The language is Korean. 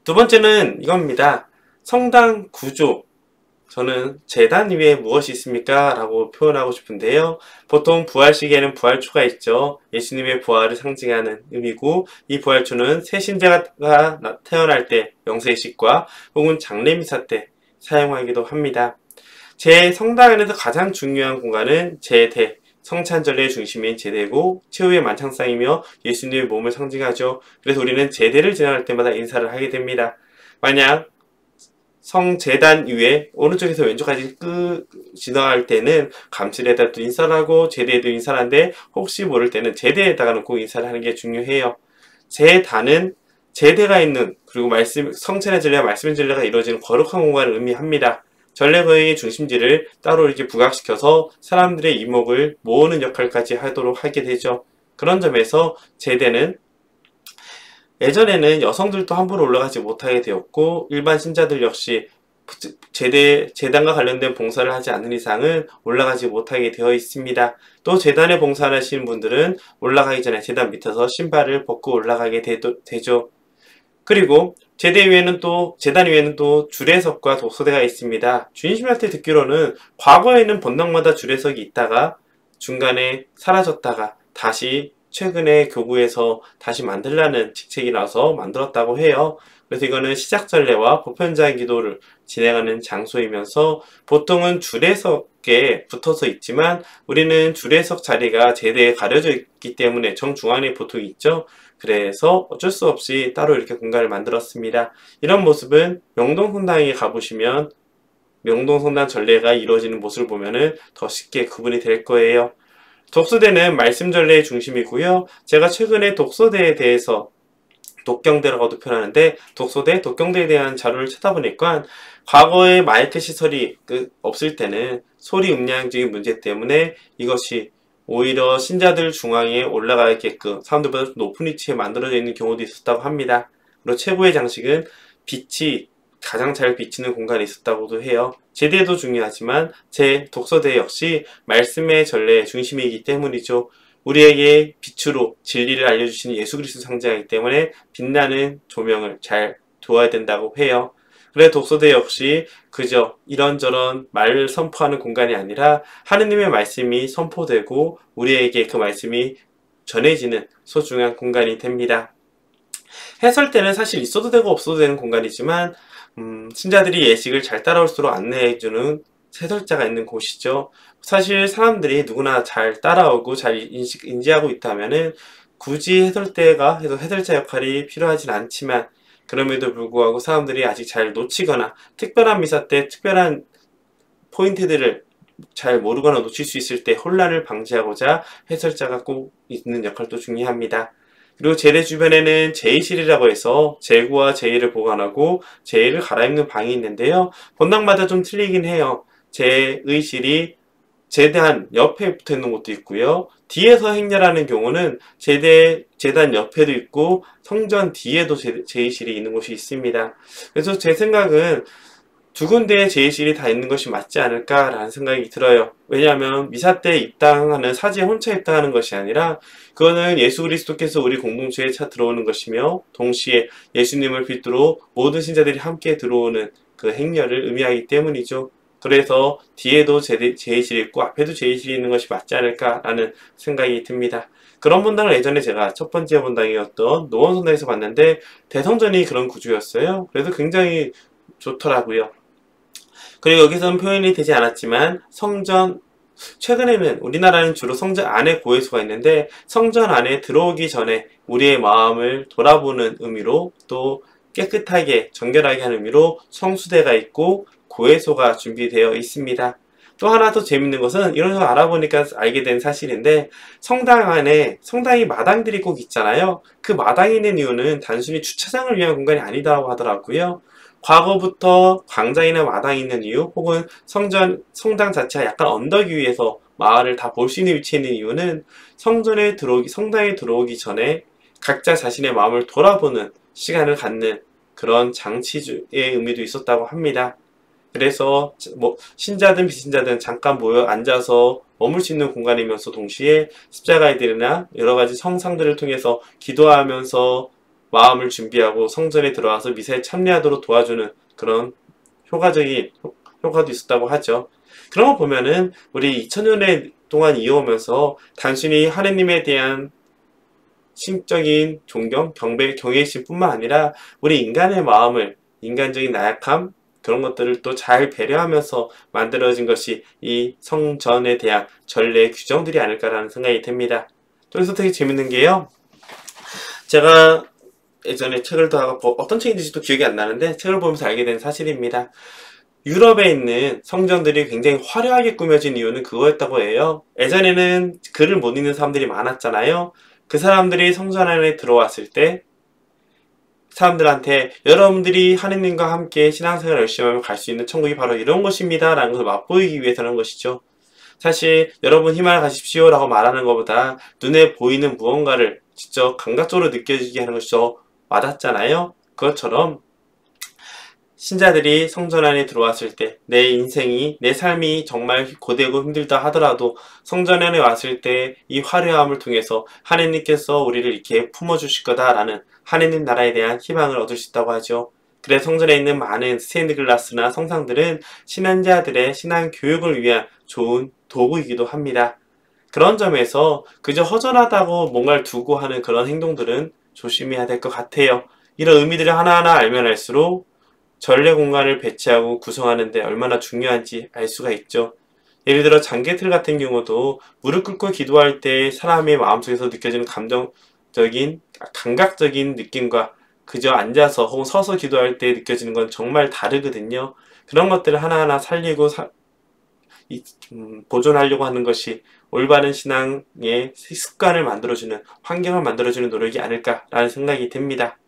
두 번째는 이겁니다. 성당 구조. 저는 제단 위에 무엇이 있습니까? 라고 표현하고 싶은데요. 보통 부활식에는 부활초가 있죠. 예수님의 부활을 상징하는 의미고, 이 부활초는 새 신자가 태어날 때 영세식과 혹은 장례미사 때 사용하기도 합니다. 제 성당 안에서 가장 중요한 공간은 제대, 성찬절례의 중심인 제대고 최후의 만찬상이며 예수님의 몸을 상징하죠. 그래서 우리는 제대를 지나갈 때마다 인사를 하게 됩니다. 만약 성제단 위에 오른쪽에서 왼쪽까지 지나갈 때는 감찰에다도 인사를 하고 제대에도 인사를 하는데 혹시 모를 때는 제대에다가 놓고 인사를 하는 게 중요해요. 제단은 제대가 있는 그리고 성찬의 전례와 말씀의 전례가 이루어지는 거룩한 공간을 의미합니다. 전례거의 중심지를 따로 이렇게 부각시켜서 사람들의 이목을 모으는 역할까지 하도록 하게 되죠. 그런 점에서 제대는 예전에는 여성들도 함부로 올라가지 못하게 되었고 일반 신자들 역시 재단과 관련된 봉사를 하지 않는 이상은 올라가지 못하게 되어 있습니다. 또 재단에 봉사를 하시는 분들은 올라가기 전에 재단 밑에서 신발을 벗고 올라가게 되죠. 그리고 재단 위에는 또 주례석과 독서대가 있습니다. 주임님한테 듣기로는 과거에는 본당마다 주례석이 있다가 중간에 사라졌다가 다시 최근에 교구에서 다시 만들라는 직책이 나서 만들었다고 해요. 그래서 이거는 시작전례와 보편장 기도를 진행하는 장소이면서 보통은 주례석에 붙어서 있지만 우리는 주례석 자리가 제대에 가려져 있기 때문에 정중앙에 보통 있죠. 그래서 어쩔 수 없이 따로 이렇게 공간을 만들었습니다. 이런 모습은 명동성당에 가보시면 명동성당 전례가 이루어지는 모습을 보면은 더 쉽게 구분이 될 거예요. 독서대는 말씀 전례의 중심이고요. 제가 최근에 독서대에 대해서 독경대라고도 표현하는데 독서대, 독경대에 대한 자료를 찾아보니까 과거에 마이크 시설이 없을 때는 소리 음량적인 문제 때문에 이것이 오히려 신자들 중앙에 올라가게끔 사람들보다 좀 높은 위치에 만들어져 있는 경우도 있었다고 합니다. 그리고 최고의 장식은 빛이 가장 잘 비치는 공간이 있었다고도 해요. 제대도 중요하지만 제 독서대 역시 말씀의 전례의 중심이기 때문이죠. 우리에게 빛으로 진리를 알려주시는 예수 그리스도 상징하기 때문에 빛나는 조명을 잘 두어야 된다고 해요. 그래 독서대 역시 그저 이런저런 말을 선포하는 공간이 아니라 하느님의 말씀이 선포되고 우리에게 그 말씀이 전해지는 소중한 공간이 됩니다. 해설대는 사실 있어도 되고 없어도 되는 공간이지만 신자들이 예식을 잘 따라올수록 안내해주는 해설자가 있는 곳이죠. 사실 사람들이 누구나 잘 따라오고 잘 인지하고 있다면은 굳이 해설자 역할이 필요하진 않지만 그럼에도 불구하고 사람들이 아직 잘 놓치거나 특별한 미사 때 특별한 포인트들을 잘 모르거나 놓칠 수 있을 때 혼란을 방지하고자 해설자가 꼭 있는 역할도 중요합니다. 그리고 제대 주변에는 제의실이라고 해서 제구와 제의를 보관하고 제의를 갈아입는 방이 있는데요. 본당마다 좀 틀리긴 해요. 제의실이 제단 옆에 붙어 있는 곳도 있고요. 뒤에서 행렬하는 경우는 제단 옆에도 있고 성전 뒤에도 제의실이 있는 곳이 있습니다. 그래서 제 생각은 두 군데의 제의실이 다 있는 것이 맞지 않을까라는 생각이 들어요. 왜냐하면 미사 때 입당하는 사지에 혼자 입당하는 것이 아니라 그거는 예수 그리스도께서 우리 공동체에 들어오는 것이며 동시에 예수님을 필두로 모든 신자들이 함께 들어오는 그 행렬을 의미하기 때문이죠. 그래서 뒤에도 제의실이 있고 앞에도 제의실이 있는 것이 맞지 않을까라는 생각이 듭니다. 그런 본당을 예전에 제가 첫 번째 본당이었던 노원성당에서 봤는데 대성전이 그런 구조였어요. 그래서 굉장히 좋더라고요. 그리고 여기서는 표현이 되지 않았지만 최근에는 우리나라는 주로 성전 안에 고해소가 있는데 성전 안에 들어오기 전에 우리의 마음을 돌아보는 의미로 또 깨끗하게 정결하게 하는 의미로 성수대가 있고 고해소가 준비되어 있습니다. 또 하나 더 재밌는 것은 이런 거 알아보니까 알게 된 사실인데 성당 안에 성당이 마당들이 꼭 있잖아요. 그 마당이 있는 이유는 단순히 주차장을 위한 공간이 아니다고 하더라고요. 과거부터 광장이나 마당이 있는 이유 혹은 성당 자체가 약간 언덕 위에서 마을을 다 볼 수 있는 위치에 있는 이유는 성당에 들어오기 전에 각자 자신의 마음을 돌아보는 시간을 갖는 그런 장치의 의미도 있었다고 합니다. 그래서 신자든 비신자든 잠깐 모여 앉아서 머물 수 있는 공간이면서 동시에 십자가의 길이나 여러 가지 성상들을 통해서 기도하면서 마음을 준비하고 성전에 들어와서 미사에 참여하도록 도와주는 그런 효과적인 효과도 있었다고 하죠. 그런 거 보면은 우리 2000년에 동안 이어오면서 단순히 하느님에 대한 심적인 존경, 경외심뿐만 아니라 우리 인간의 마음을, 인간적인 나약함, 그런 것들을 또 잘 배려하면서 만들어진 것이 이 성전에 대한 전례 규정들이 아닐까라는 생각이 듭니다. 또 여기서 되게 재밌는 게요. 제가 예전에 책을 더 어떤 책인지도 기억이 안 나는데 책을 보면서 알게 된 사실입니다. 유럽에 있는 성전들이 굉장히 화려하게 꾸며진 이유는 그거였다고 해요. 예전에는 글을 못 읽는 사람들이 많았잖아요. 그 사람들이 성전 안에 들어왔을 때 사람들한테 여러분들이 하느님과 함께 신앙생활을 열심히 하면 갈 수 있는 천국이 바로 이런 것입니다 라는 것을 맛보이기 위해서 하는 것이죠. 사실 여러분 희망을 가십시오 라고 말하는 것보다 눈에 보이는 무언가를 직접 감각적으로 느껴지게 하는 것이 더 와닿잖아요. 그것처럼 신자들이 성전 안에 들어왔을 때 내 인생이, 내 삶이 정말 고되고 힘들다 하더라도 성전 안에 왔을 때 이 화려함을 통해서 하느님께서 우리를 이렇게 품어주실 거다라는 하느님 나라에 대한 희망을 얻을 수 있다고 하죠. 그래서 성전에 있는 많은 스테인드 글라스나 성상들은 신앙자들의 신앙 교육을 위한 좋은 도구이기도 합니다. 그런 점에서 그저 허전하다고 뭔가를 두고 하는 그런 행동들은 조심해야 될 것 같아요. 이런 의미들을 하나하나 알면 알수록 전래 공간을 배치하고 구성하는 데 얼마나 중요한지 알 수가 있죠. 예를 들어 장개틀 같은 경우도 무릎 꿇고 기도할 때 사람의 마음속에서 느껴지는 감각적인 느낌과 그저 앉아서 혹은 서서 기도할 때 느껴지는 건 정말 다르거든요. 그런 것들을 하나하나 살리고 보존하려고 하는 것이 올바른 신앙의 습관을 만들어주는, 환경을 만들어주는 노력이 아닐까라는 생각이 듭니다.